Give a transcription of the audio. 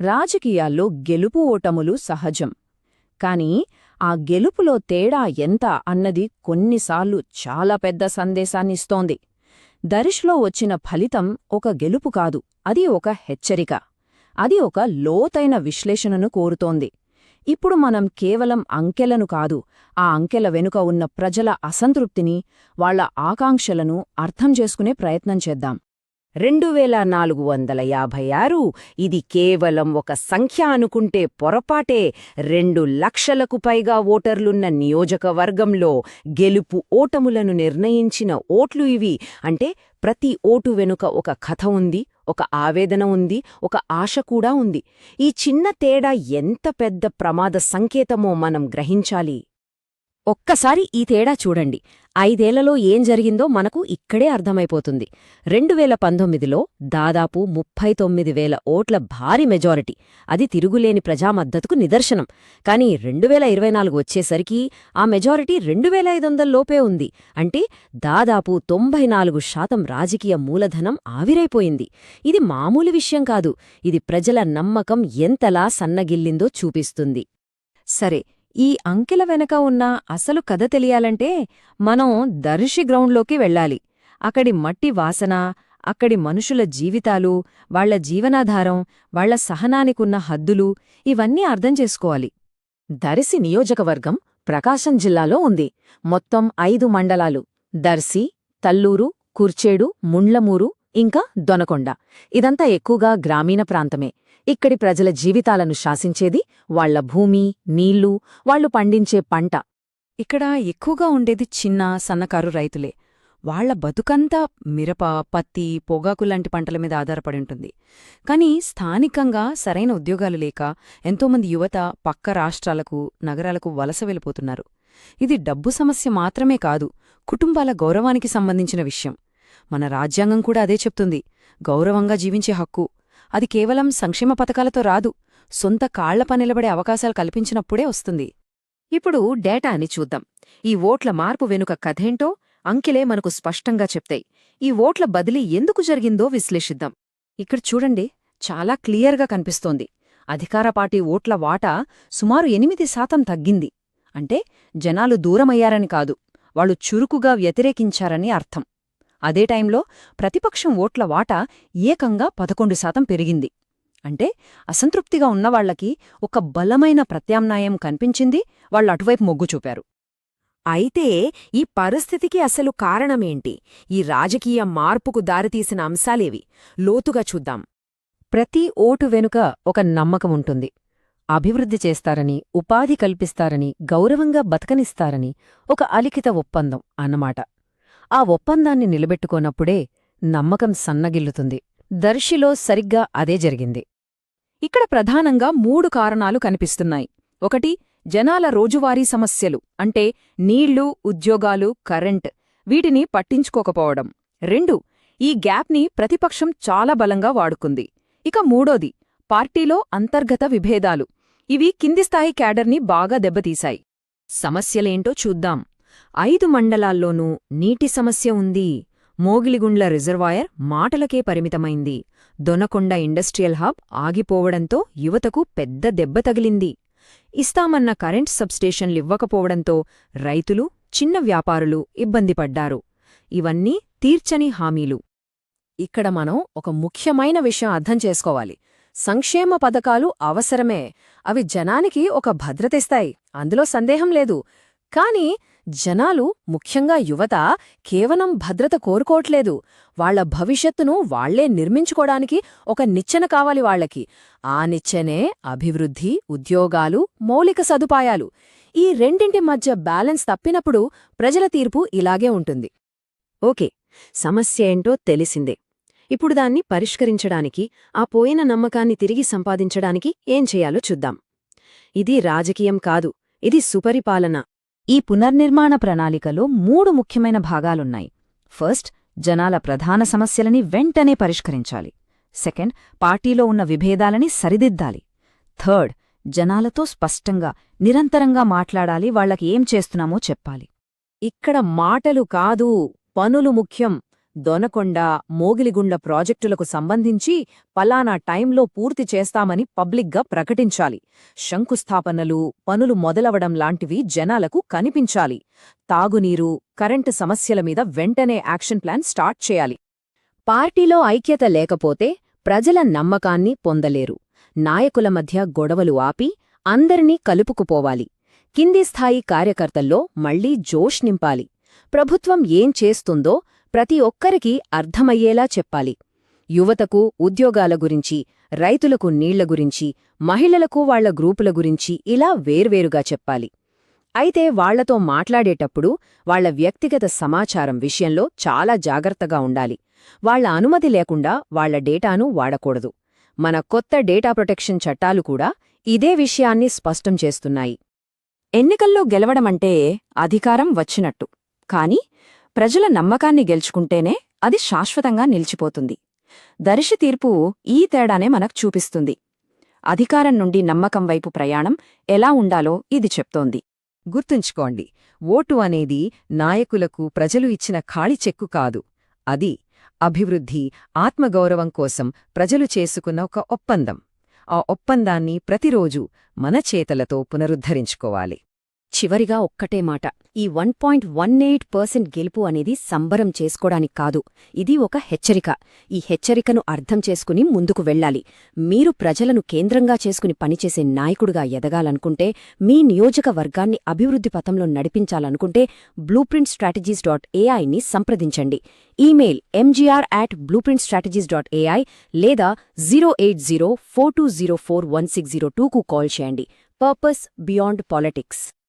రాజకీయాల్లో గెలుపు ఓటములు సహజం. కాని ఆ గెలుపులో తేడా ఎంత అన్నది కొన్నిసార్లు చాలా పెద్ద సందేశాన్నిస్తోంది. దరిష్లో వచ్చిన ఫలితం ఒక గెలుపు కాదు, అది ఒక హెచ్చరిక. అది ఒక లోతైన విశ్లేషణను కోరుతోంది. ఇప్పుడు మనం కేవలం అంకెలను కాదు, ఆ అంకెల వెనుక ఉన్న ప్రజల అసంతృప్తిని, వాళ్ల ఆకాంక్షలను అర్థం చేసుకునే ప్రయత్నం చేద్దాం. 2456 ఇది కేవలం ఒక సంఖ్య అనుకుంటే పొరపాటే. 2 లక్షలకు పైగా ఓటర్లున్న నియోజకవర్గంలో గెలుపు ఓటములను నిర్ణయించిన ఓట్లు ఇవి. అంటే ప్రతి ఓటు వెనుక ఒక కథ ఉంది, ఒక ఆవేదన ఉంది, ఒక ఆశ కూడా ఉంది. ఈ చిన్న తేడా ఎంత పెద్ద ప్రమాద సంకేతమో మనం గ్రహించాలి. ఒక్కసారి ఈ తేడా చూడండి. 5 ఏళ్లలో ఏం జరిగిందో మనకు ఇక్కడే అర్థమైపోతుంది. 2019లో దాదాపు 39,000 ఓట్ల భారీ మెజారిటీ. అది తిరుగులేని ప్రజామద్దతుకు నిదర్శనం. కానీ 2024 వచ్చేసరికి ఆ మెజారిటీ 2,500 లోపే ఉంది. అంటే దాదాపు 94% రాజకీయ మూలధనం ఆవిరైపోయింది. ఇది మామూలు విషయం కాదు. ఇది ప్రజల నమ్మకం ఎంతలా సన్నగిల్లిందో చూపిస్తుంది. సరే, ఈ అంకెల వెనక ఉన్న అసలు కథ తెలియాలంటే మనం దర్శి గ్రౌండ్లోకి వెళ్ళాలి. అక్కడి మట్టి వాసన, అక్కడి మనుషుల జీవితాలు, వాళ్ల జీవనాధారం, వాళ్ల సహనానికున్న హద్దులు ఇవన్నీ అర్థం చేసుకోవాలి. దర్శి నియోజకవర్గం ప్రకాశం జిల్లాలో ఉంది. మొత్తం 5 మండలాలు: దర్శి, తల్లూరు, కుర్చేడు, ముండ్లమూరు, ఇంకా దొనకొండ. ఇదంతా ఎక్కువగా గ్రామీణ ప్రాంతమే. ఇక్కడి ప్రజల జీవితాలను శాసించేది వాళ్ల భూమి, నీళ్లు, వాళ్లు పండించే పంట. ఇక్కడ ఎక్కువగా ఉండేది చిన్న, సన్నకారు రైతులే. వాళ్ల బతుకంతా మిరప, పత్తి, పొగాకులాంటి పంటల మీద ఆధారపడి ఉంటుంది. కాని స్థానికంగా సరైన ఉద్యోగాలు లేక ఎంతోమంది యువత పక్క రాష్ట్రాలకు, నగరాలకు వలస వెళ్ళిపోతున్నారు. ఇది డబ్బు సమస్య మాత్రమే కాదు, కుటుంబాల గౌరవానికి సంబంధించిన విషయం. మన రాజ్యాంగం కూడా అదే చెప్తుంది. గౌరవంగా జీవించే హక్కు. అది కేవలం సంక్షేమ పథకాలతో రాదు, సొంత కాళ్లపై నిలబడే అవకాశాలు కల్పించినప్పుడే వస్తుంది. ఇప్పుడు డేటాని చూద్దాం. ఈ ఓట్ల మార్పు వెనుక కథేంటో అంకెలే మనకు స్పష్టంగా చెప్తాయి. ఈ ఓట్ల బదిలీ ఎందుకు జరిగిందో విశ్లేషిద్దాం. ఇక్కడ చూడండి, చాలా క్లియర్గా కనిపిస్తోంది. అధికార పార్టీ ఓట్ల వాటా సుమారు 8% తగ్గింది. అంటే జనాలు దూరమయ్యారని కాదు, వాళ్లు చురుకుగా వ్యతిరేకించారని అర్థం. అదే టైంలో ప్రతిపక్షం ఓట్ల వాటా ఏకంగా 11% పెరిగింది. అంటే అసంతృప్తిగా ఉన్నవాళ్లకి ఒక బలమైన ప్రత్యామ్నాయం కనిపించింది. వాళ్ళు అటువైపు మొగ్గు చూపారు. అయితే ఈ పరిస్థితికి అసలు కారణమేంటి? ఈ రాజకీయ మార్పుకు దారితీసిన అంశాలేవి? లోతుగా చూద్దాం. ప్రతి ఓటు వెనుక ఒక నమ్మకముంటుంది. అభివృద్ధి చేస్తారని, ఉపాధి కల్పిస్తారని, గౌరవంగా బతకనిస్తారని ఒక అలిఖిత ఒప్పందం అన్నమాట. ఆ ఒప్పందాన్ని నిలబెట్టుకోనప్పుడే నమ్మకం సన్నగిల్లుతుంది. దర్శిలో సరిగ్గా అదే జరిగింది. ఇక్కడ ప్రధానంగా 3 కారణాలు కనిపిస్తున్నాయి. 1, జనాల రోజువారీ సమస్యలు, అంటే నీళ్లు, ఉద్యోగాలు, కరెంట్, వీటిని పట్టించుకోకపోవడం. 2, ఈ గ్యాప్ని ప్రతిపక్షం చాలా బలంగా వాడుకుంది. ఇక 3, పార్టీలో అంతర్గత విభేదాలు. ఇవి కింది స్థాయి క్యాడర్ని బాగా దెబ్బతీశాయి. సమస్యలేంటో చూద్దాం. 5 మండలాల్లోనూ నీటి సమస్య ఉంది. మోగిలిగుండ్ల రిజర్వాయర్ మాటలకే పరిమితమైంది. దొనకొండ ఇండస్ట్రియల్ హబ్ ఆగిపోవడంతో యువతకు పెద్ద దెబ్బ తగిలింది. ఇస్తామన్న కరెంట్ సబ్స్టేషన్లివ్వకపోవడంతో రైతులు, చిన్న వ్యాపారులు ఇబ్బంది పడ్డారు. ఇవన్నీ తీర్చని హామీలు. ఇక్కడ మనం ఒక ముఖ్యమైన విషయం అర్థం చేసుకోవాలి. సంక్షేమ పథకాలు అవసరమే, అవి జనానికి ఒక భద్రతిస్తాయి, అందులో సందేహం లేదు. కాని జనాలు, ముఖ్యంగా యువత, కేవలం భద్రత కోరుకోవట్లేదు. వాళ్ల భవిష్యత్తును వాళ్లే నిర్మించుకోడానికి ఒక నిచ్చెన కావాలి వాళ్లకి. ఆ నిచ్చెనే అభివృద్ధి, ఉద్యోగాలు, మౌలిక సదుపాయాలు. ఈ రెండింటి మధ్య బ్యాలెన్స్ తప్పినప్పుడు ప్రజల తీర్పు ఇలాగే ఉంటుంది. ఓకే, సమస్య ఏంటో తెలిసిందే. ఇప్పుడు దాన్ని పరిష్కరించడానికి, ఆ పోయిన నమ్మకాన్ని తిరిగి సంపాదించడానికి ఏం చేయాలో చూద్దాం. ఇది రాజకీయం కాదు, ఇది సుపరిపాలన. ఈ పునర్నిర్మాణ ప్రణాళికలో 3 ముఖ్యమైన భాగాలున్నాయి. ఫస్ట్, జనాల ప్రధాన సమస్యలని వెంటనే పరిష్కరించాలి. సెకండ్, పార్టీలో ఉన్న విభేదాలని సరిదిద్దాలి. థర్డ్, జనాలతో స్పష్టంగా, నిరంతరంగా మాట్లాడాలి, వాళ్లకి ఏం చేస్తున్నామో చెప్పాలి. ఇక్కడ మాటలు కాదు, పనులు ముఖ్యం. దొనకొండ, మోగిలిగుండ్ల ప్రాజెక్టులకు సంబంధించి పలానా టైంలో పూర్తి చేస్తామని పబ్లిక్గా ప్రకటించాలి. శంకుస్థాపనలు, పనులు మొదలవడం లాంటివి జనాలకు కనిపించాలి. తాగునీరు, కరెంటు సమస్యల మీద వెంటనే యాక్షన్ ప్లాన్ స్టార్ట్ చేయాలి. పార్టీలో ఐక్యత లేకపోతే ప్రజల నమ్మకాన్ని పొందలేరు. నాయకుల మధ్య గొడవలు ఆపి అందరినీ కలుపుకుపోవాలి. కింది స్థాయి కార్యకర్తల్లో మళ్లీ జోష్ నింపాలి. ప్రభుత్వం ఏం చేస్తుందో ప్రతి ఒక్కరికీ అర్థమయ్యేలా చెప్పాలి. యువతకు ఉద్యోగాల గురించి, రైతులకు నీళ్ల గురించి, మహిళలకు వాళ్ల గ్రూపుల గురించి ఇలా వేర్వేరుగా చెప్పాలి. అయితే వాళ్లతో మాట్లాడేటప్పుడు వాళ్ల వ్యక్తిగత సమాచారం విషయంలో చాలా జాగ్రత్తగా ఉండాలి. వాళ్ల అనుమతి లేకుండా వాళ్ల డేటాను వాడకూడదు. మన కొత్త డేటా ప్రొటెక్షన్ చట్టాలు కూడా ఇదే విషయాన్ని స్పష్టం చేస్తున్నాయి. ఎన్నికల్లో గెలవడమంటే అధికారం వచ్చినట్టు. కాని ప్రజల నమ్మకాన్ని గెలుచుకుంటేనే అది శాశ్వతంగా నిలిచిపోతుంది. దర్శి తీర్పు ఈ తేడానే మనకు చూపిస్తుంది. అధికారం నుండి నమ్మకం వైపు ప్రయాణం ఎలా ఉండాలో ఇది చెప్తోంది. గుర్తుంచుకోండి, ఓటు అనేది నాయకులకు ప్రజలు ఇచ్చిన ఖాళీ చెక్కు కాదు. అది అభివృద్ధి, ఆత్మగౌరవం కోసం ప్రజలు చేసుకున్న ఒక ఒప్పందం. ఆ ఒప్పందాన్ని ప్రతిరోజూ మన చేతలతో పునరుద్ధరించుకోవాలి. చివరిగా ఒక్కటే మాట, ఈ 1.18% గెలుపు అనేది సంబరం చేసుకోడానికి కాదు. ఇది ఒక హెచ్చరిక. ఈ హెచ్చరికను అర్థం చేసుకుని ముందుకు వెళ్ళాలి. మీరు ప్రజలను కేంద్రంగా చేసుకుని పనిచేసే నాయకుడిగా ఎదగాలనుకుంటే, మీ నియోజకవర్గాన్ని అభివృద్ధి పథంలో నడిపించాలనుకుంటే blueprintstrategies.ai ని సంప్రదించండి. ఈమెయిల్ mgr@blueprintstrategies.ai లేదా 08042041602కు కాల్ చేయండి. Purpose beyond politics.